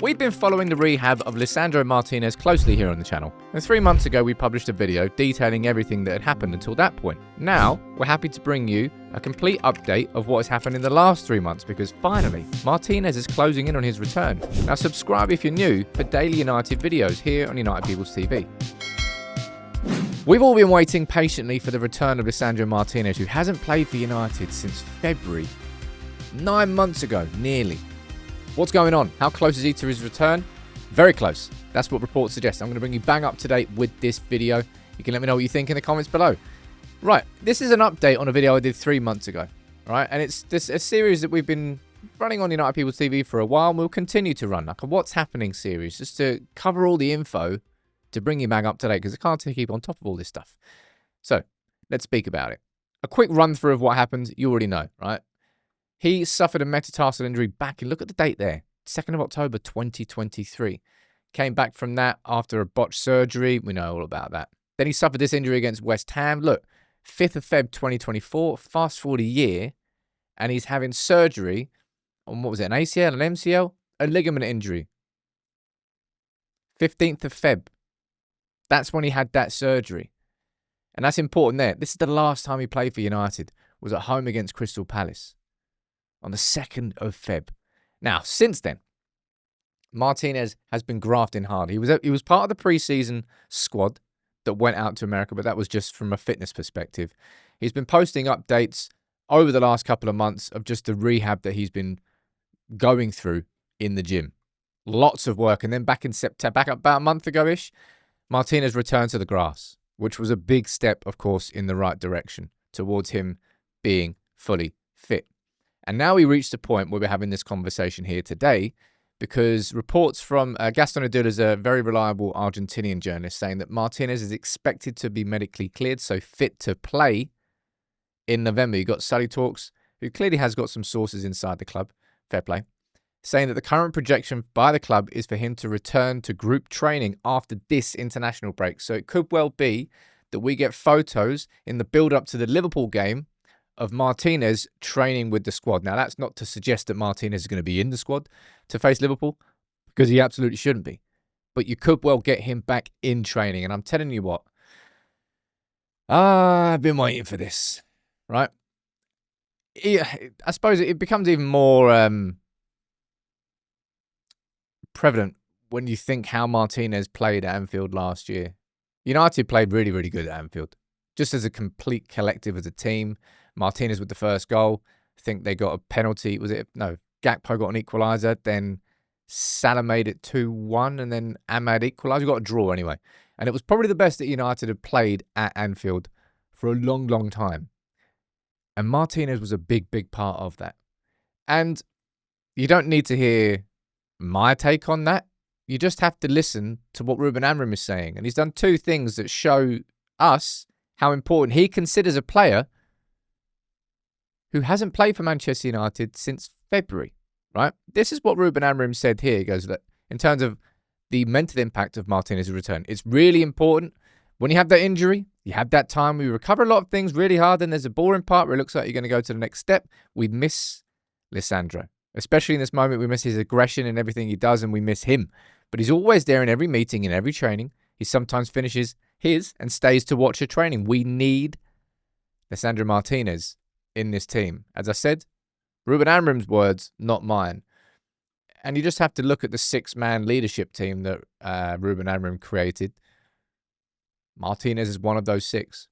We've been following the rehab of Lisandro Martinez closely here on the channel, and 3 months ago we published a video detailing everything that had happened until that point. Now, we're happy to bring you a complete update of what has happened in the last 3 months because finally, Martinez is closing in on his return. Now subscribe if you're new for daily United videos here on United People's TV. We've all been waiting patiently for the return of Lisandro Martinez, who hasn't played for United since February. 9 months ago, nearly. What's going on? How close is he to his return? Very close. That's what reports suggest. I'm going to bring you bang up to date with this video. You can let me know what you think in the comments below. Right, this is an update on a video I did 3 months ago. Right, and it's this a series that we've been running on United People's TV for a while, and we'll continue to run like a What's Happening series, just to cover all the info to bring you bang up to date, because I can't keep on top of all this stuff. So, let's speak about it. A quick run through of what happened, you already know, right? He suffered a metatarsal injury back in, look at the date there, 2nd of October 2023. Came back from that after a botched surgery. We know all about that. Then he suffered this injury against West Ham. Look, 5th of Feb 2024, fast forward a year, and he's having surgery on, what was it, an ACL, an MCL? A ligament injury. 15th of Feb. That's when he had that surgery. And that's important there. This is the last time he played for United, was at home against Crystal Palace on the 2nd of Feb. Now, since then, Martinez has been grafting hard. He was part of the preseason squad that went out to America, but that was just from a fitness perspective. He's been posting updates over the last couple of months of just the rehab that he's been going through in the gym. Lots of work. And then back in September, back about a month ago-ish, Martinez returned to the grass, which was a big step, of course, in the right direction towards him being fully fit. And now we reached the point where we're having this conversation here today because reports from Gaston Adul is a very reliable Argentinian journalist saying that Martinez is expected to be medically cleared, so fit to play in November. You've got Sully Talks, who clearly has got some sources inside the club, fair play, saying that the current projection by the club is for him to return to group training after this international break. So it could well be that we get photos in the build-up to the Liverpool game of Martinez training with the squad. Now, that's not to suggest that Martinez is going to be in the squad to face Liverpool, because he absolutely shouldn't be. But you could well get him back in training. And I'm telling you what, I've been waiting for this, right? I suppose it becomes even more prevalent when you think how Martinez played at Anfield last year. United played really, really good at Anfield. Just as a complete collective, as a team. Martinez with the first goal. I think they got a penalty. Was it? No, Gakpo got an equaliser. Then Salah made it 2-1. And then Ahmad equalised. We got a draw anyway. And it was probably the best that United had played at Anfield for a long, long time. And Martinez was a big, big part of that. And you don't need to hear my take on that. You just have to listen to what Ruben Amorim is saying. And he's done two things that show us how important he considers a player who hasn't played for Manchester United since February, right? This is what Ruben Amorim said here. He goes, that in terms of the mental impact of Martinez's return, it's really important. When you have that injury, you have that time, we recover a lot of things really hard, then there's a boring part where it looks like you're going to go to the next step. We miss Lisandro. Especially in this moment, we miss his aggression and everything he does, and we miss him. But he's always there in every meeting, in every training. He sometimes finishes his and stays to watch a training. We need Lisandro Martinez in this team. As I said, Ruben Amorim's words, not mine. And you just have to look at the 6-man leadership team that Ruben Amorim created. Martinez is one of those 6.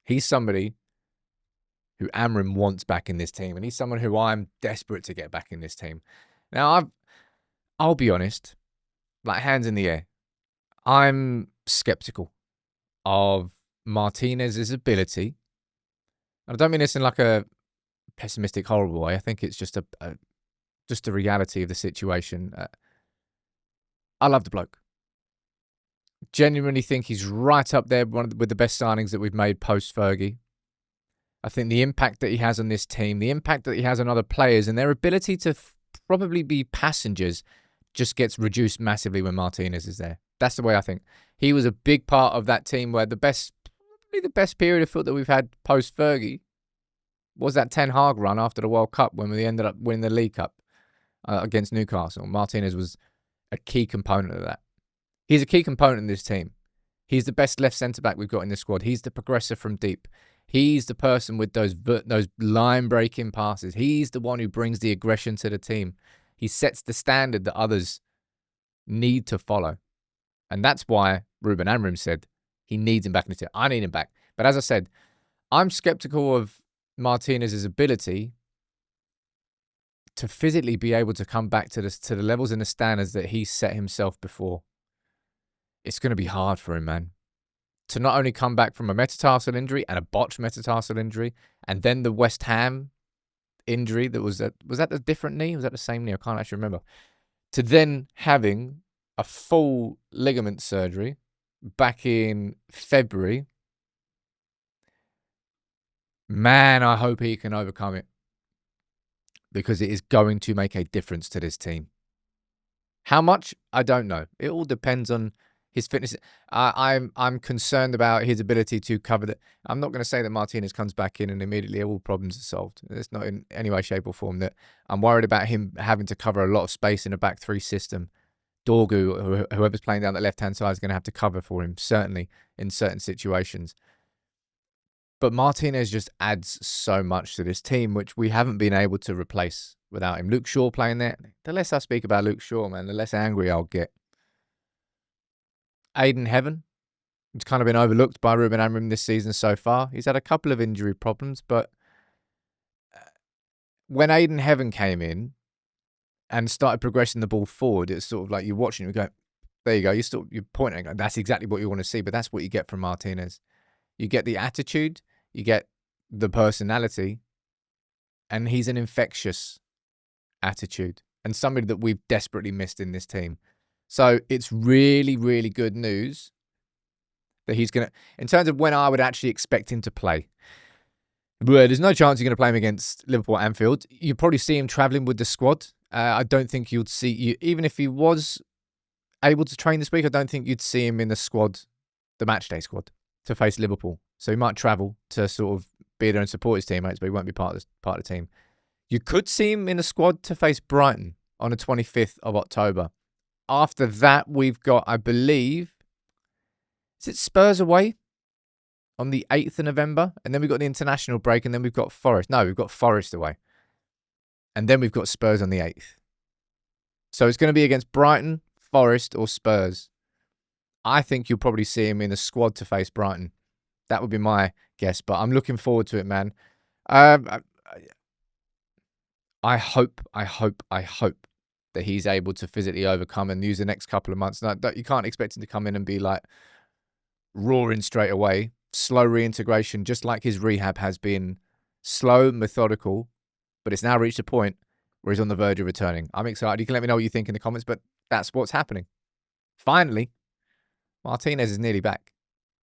He's somebody who Amorim wants back in this team, and he's someone who I'm desperate to get back in this team. Now, I'll be honest, like hands in the air, I'm skeptical of Martinez's ability. And I don't mean this in like a pessimistic, horrible way. I think it's just a reality of the situation. I love the bloke. Genuinely think he's right up there with the best signings that we've made post-Fergie. I think the impact that he has on this team, the impact that he has on other players, and their ability to probably be passengers just gets reduced massively when Martinez is there. That's the way I think. He was a big part of that team where probably the best period of foot that we've had post-Fergie was that Ten Hag run after the World Cup when we ended up winning the League Cup. against Newcastle. Martinez was a key component of that. He's a key component in this team. He's the best left centre-back we've got in this squad. He's the progressor from deep. He's the person with those line-breaking passes. He's the one who brings the aggression to the team. He sets the standard that others need to follow. And that's why Ruben Amorim said he needs him back in the team. I need him back. But as I said, I'm skeptical of Martinez's ability to physically be able to come back to the levels and the standards that he set himself before. It's going to be hard for him, man. To not only come back from a metatarsal injury and a botched metatarsal injury, and then the West Ham injury that was that the different knee? Was that the same knee? I can't actually remember. To then having a full ligament surgery back in February. Man, I hope he can overcome it, because it is going to make a difference to this team. How much? I don't know. It all depends on his fitness. I'm concerned about his ability to cover that. I'm not going to say that Martinez comes back in and immediately all problems are solved. It's not in any way, shape or form that I'm worried about him having to cover a lot of space in a back three system. Dorgu, whoever's playing down the left-hand side, is going to have to cover for him, certainly in certain situations. But Martinez just adds so much to this team, which we haven't been able to replace without him. Luke Shaw playing there. The less I speak about Luke Shaw, man, the less angry I'll get. Aiden Heaven, it's kind of been overlooked by Ruben Amorim this season so far. He's had a couple of injury problems, but when Aiden Heaven came in and started progressing the ball forward, it's sort of like you're watching him go, there you go. You're pointing, that's exactly what you want to see, but that's what you get from Martinez. You get the attitude, you get the personality, and he's an infectious attitude and somebody that we've desperately missed in this team. So it's really, really good news that he's going to, in terms of when I would actually expect him to play. But there's no chance you're going to play him against Liverpool at Anfield. You probably see him travelling with the squad. I don't think you'd see, even if he was able to train this week, I don't think you'd see him in the squad, the matchday squad, to face Liverpool. So he might travel to sort of be there and support his teammates, but he won't be part of the team. You could see him in the squad to face Brighton on the 25th of October. After that, we've got, I believe, is it Spurs away on the 8th of November? And then we've got the international break, and then we've got Forest. No, we've got Forest away. And then we've got Spurs on the 8th. So it's going to be against Brighton, Forest, or Spurs. I think you'll probably see him in the squad to face Brighton. That would be my guess, but I'm looking forward to it, man. I hope that he's able to physically overcome and use the next couple of months. Now, you can't expect him to come in and be like roaring straight away. Slow reintegration, just like his rehab has been slow, methodical, but it's now reached a point where he's on the verge of returning. I'm excited. You can let me know what you think in the comments, but that's what's happening. Finally, Martinez is nearly back.